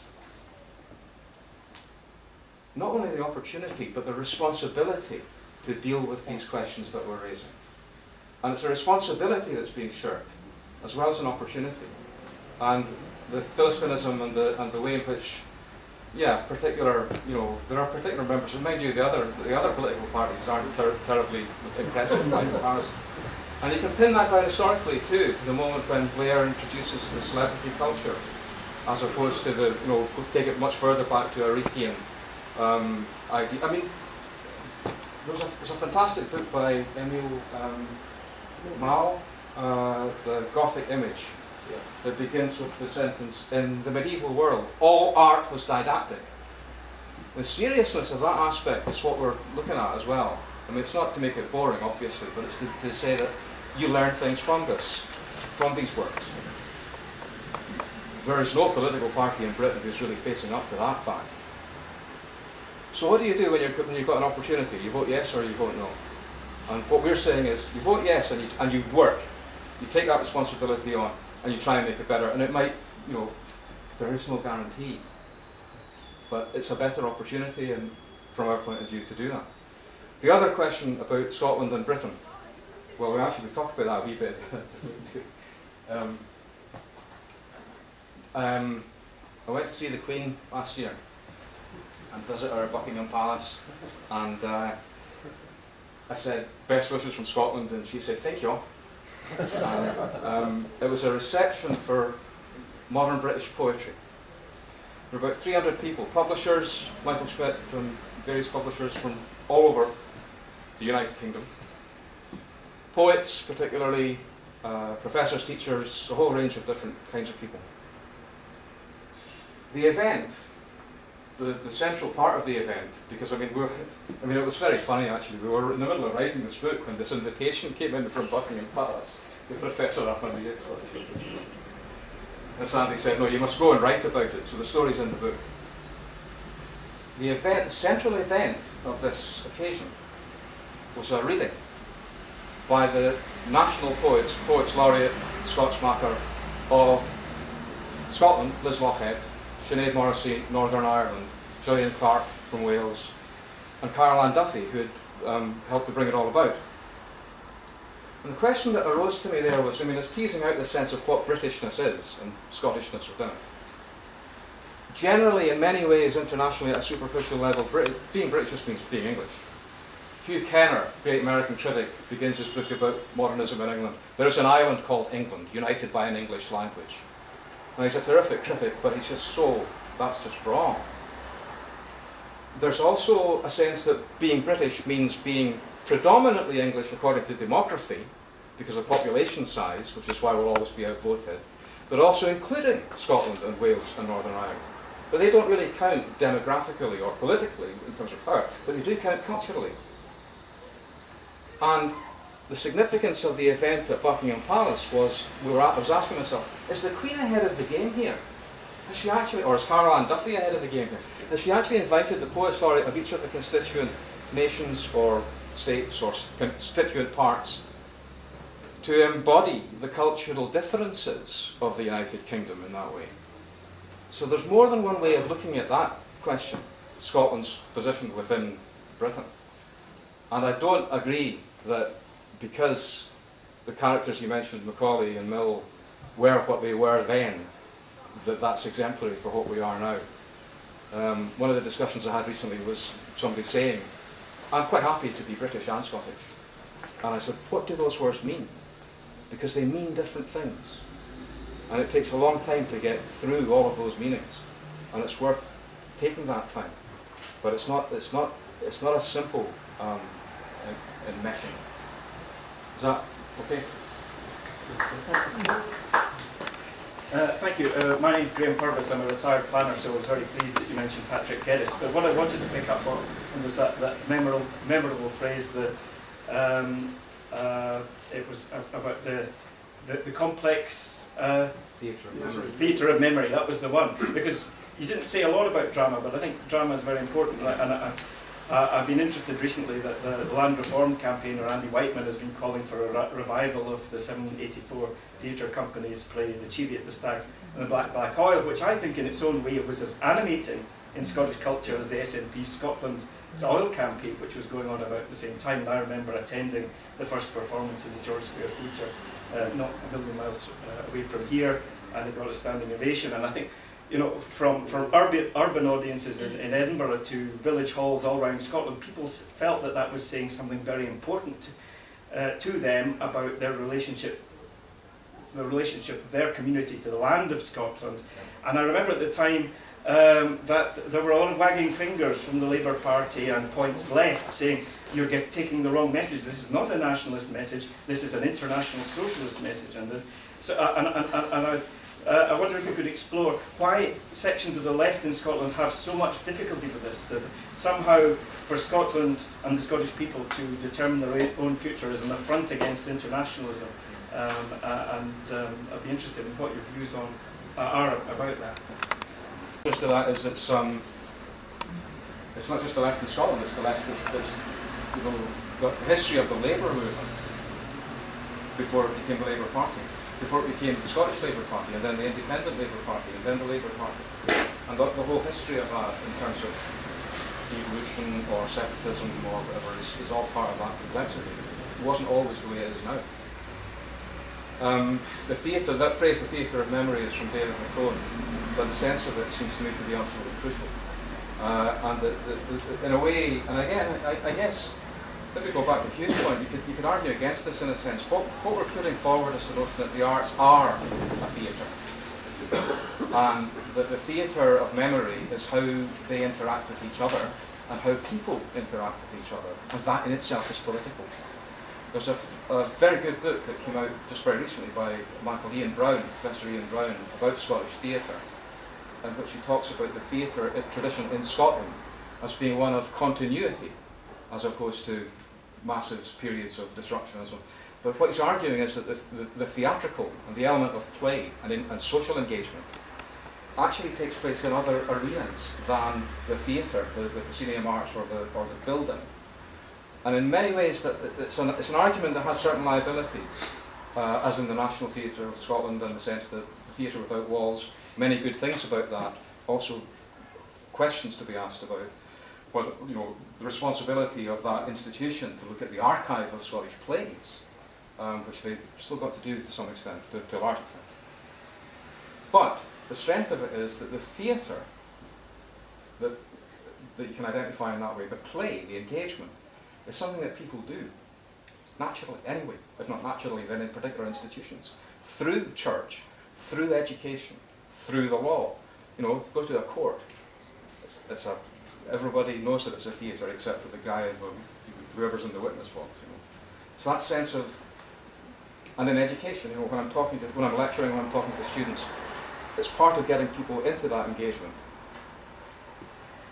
not only the opportunity, but the responsibility to deal with these questions that we're raising. And it's a responsibility that's being shared, as well as an opportunity. And the Philistinism and the way in which, yeah, particular, you know, there are particular members, and mind you, the other political parties aren't terribly impressive by comparison. And you can pin that down historically too, to the moment when Blair introduces the celebrity culture, as opposed to the, you know, take it much further back to Arethian idea. I mean, there's a fantastic book by Emile Mao, The Gothic Image, that begins with the sentence, in the medieval world, all art was didactic. The seriousness of that aspect is what we're looking at as well. I mean, it's not to make it boring, obviously, but it's to say that you learn things from these works. There is no political party in Britain who's really facing up to that fact. So what do you do when you've got an opportunity? You vote yes or you vote no? And what we're saying is, you vote yes and you work. You take that responsibility on and you try and make it better. And it might, you know, there is no guarantee. But it's a better opportunity, and from our point of view, to do that. The other question about Scotland and Britain, well, we talked about that a wee bit. I went to see the Queen last year and visit her at Buckingham Palace, and I said, best wishes from Scotland, and she said, thank you. And, it was a reception for modern British poetry. There were about 300 people, publishers, Michael Schmidt and various publishers from all over the United Kingdom. Poets, particularly, professors, teachers, a whole range of different kinds of people. The event, the central part of the event, because I mean it was very funny actually. We were in the middle of writing this book when this invitation came in from Buckingham Palace, the professor up on the expert. And Sandy said, no, you must go and write about it. So the story's in the book. The event, the central event of this occasion was a reading by the national poets laureate, Scotsmacher of Scotland, Liz Lochhead, Sinead Morrissey, Northern Ireland, Gillian Clarke from Wales, and Carol Ann Duffy, who had helped to bring it all about. And the question that arose to me there was, I mean, it's teasing out the sense of what Britishness is and Scottishness within it. Generally, in many ways, internationally, at a superficial level, being British just means being English. Hugh Kenner, great American critic, begins his book about modernism in England. There's an island called England, united by an English language. Now, he's a terrific critic, but he's just that's just wrong. There's also a sense that being British means being predominantly English according to demography, because of population size, which is why we'll always be outvoted, but also including Scotland and Wales and Northern Ireland. But they don't really count demographically or politically in terms of power, but they do count culturally. And the significance of the event at Buckingham Palace was, I was asking myself, is the Queen ahead of the game here? Has she actually, or is Carol Ann Duffy ahead of the game here? Has she actually invited the poets laureate of each of the constituent nations or states or constituent parts to embody the cultural differences of the United Kingdom in that way? So there's more than one way of looking at that question, Scotland's position within Britain. And I don't agree that because the characters you mentioned, Macaulay and Mill, were what they were then, that's exemplary for what we are now. One of the discussions I had recently was somebody saying, I'm quite happy to be British and Scottish. And I said, what do those words mean? Because they mean different things. And it takes a long time to get through all of those meanings. And it's worth taking that time. But it's not as simple enmeshing Is that okay? Thank you. My name's Graham Purvis. I'm a retired planner, so I was very pleased that you mentioned Patrick Geddes. But what I wanted to pick up on was that memorable phrase that it was about the complex theatre of memory. That was the one. Because you didn't say a lot about drama, but I think drama is very important. And I've been interested recently that the Land Reform campaigner Andy Whiteman has been calling for a revival of the 784 theatre company's play The Cheviot, the Stag and the Black Oil, which I think in its own way was as animating in Scottish culture as the SNP Scotland's oil campaign, which was going on about the same time. And I remember attending the first performance in the George Square Theatre, not a million miles away from here, and they got a standing ovation. And I think, you know, from urban audiences in Edinburgh to village halls all around Scotland, people felt that that was saying something very important to them about their relationship, the relationship of their community to the land of Scotland. And I remember at the time that there were a lot of wagging fingers from the Labour Party and points left saying, you're taking the wrong message. This is not a nationalist message. This is an international socialist message. And I wonder if you could explore why sections of the left in Scotland have so much difficulty with this, that somehow for Scotland and the Scottish people to determine their own future is an affront against internationalism. I'd be interested in what your views are about that. To that is it's not just the left in Scotland, it's the left that's you know, got the history of the Labour movement before it became the Labour Party. Before it became the Scottish Labour Party, and then the Independent Labour Party, and then the Labour Party. And the whole history of that, in terms of devolution or separatism or whatever, is all part of that complexity. It wasn't always the way it is now. The theatre, that phrase, the theatre of memory, is from David McCrone, but the sense of it seems to me to be absolutely crucial. In a way, and again, I guess, let me go back to Hugh's point. You could argue against this in a sense. What we're putting forward is the notion that the arts are a theatre, and that the theatre of memory is how they interact with each other and how people interact with each other, and that in itself is political. There's a very good book that came out just very recently by a man called Ian Brown, Professor Ian Brown, about Scottish theatre, in which he talks about the theatre tradition in Scotland as being one of continuity, as opposed to massive periods of disruption and so on. But what he's arguing is that the theatrical and the element of play and social engagement actually takes place in other arenas than the theatre, the proscenium arch or the building. And in many ways it's an argument that has certain liabilities, as in the National Theatre of Scotland, in the sense that the theatre without walls, many good things about that, also questions to be asked about. Whether, you know, the responsibility of that institution to look at the archive of Scottish plays, which they've still got to do to some extent, to a large extent. But the strength of it is that the theatre that you can identify in that way, the play, the engagement, is something that people do, naturally, anyway, if not naturally, then in particular institutions, through church, through education, through the law. You know, go to a court, everybody knows that it's a theatre except for the guy, whoever's in the witness box. You know, so that sense of, and in education, you know, when I'm lecturing, when I'm talking to students, it's part of getting people into that engagement.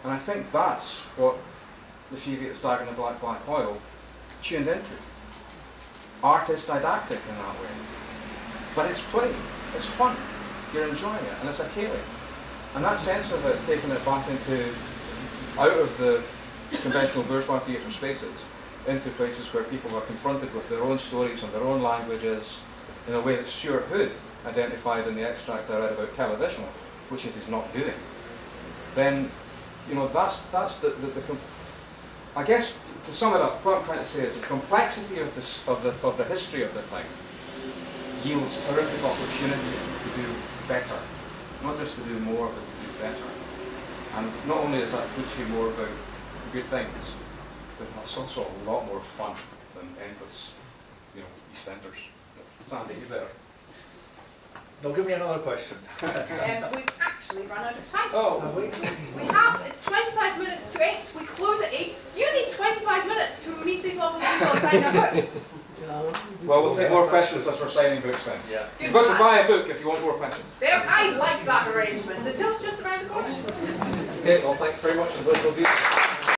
And I think that's what the Cheviot, the Stag and the Black Oil tuned into. Art is didactic in that way, but it's play, it's fun, you're enjoying it, and it's a caring. And that sense of it, taking it back out of the conventional bourgeois theatre spaces into places where people are confronted with their own stories and their own languages in a way that Stuart Hood identified in the extract I read about television, which it is not doing, then, you know, that's I guess, to sum it up, what I'm trying to say is the complexity of the history of the thing yields terrific opportunity to do better. Not just to do more, but to do better. And not only does that teach you more about good things, but it's also a lot more fun than endless, you know, EastEnders. Sandy, you better. Now give me another question. We've actually run out of time. Oh, We have, it's 25 minutes to 8, we close at 8. You need 25 minutes to meet these lovely people and sign their books. Well, we'll take more questions as we're signing books then. Yeah. You've got to buy a book if you want more questions. There, I like that arrangement. The till's just around the corner. Okay, well, thanks very much, and we'll be.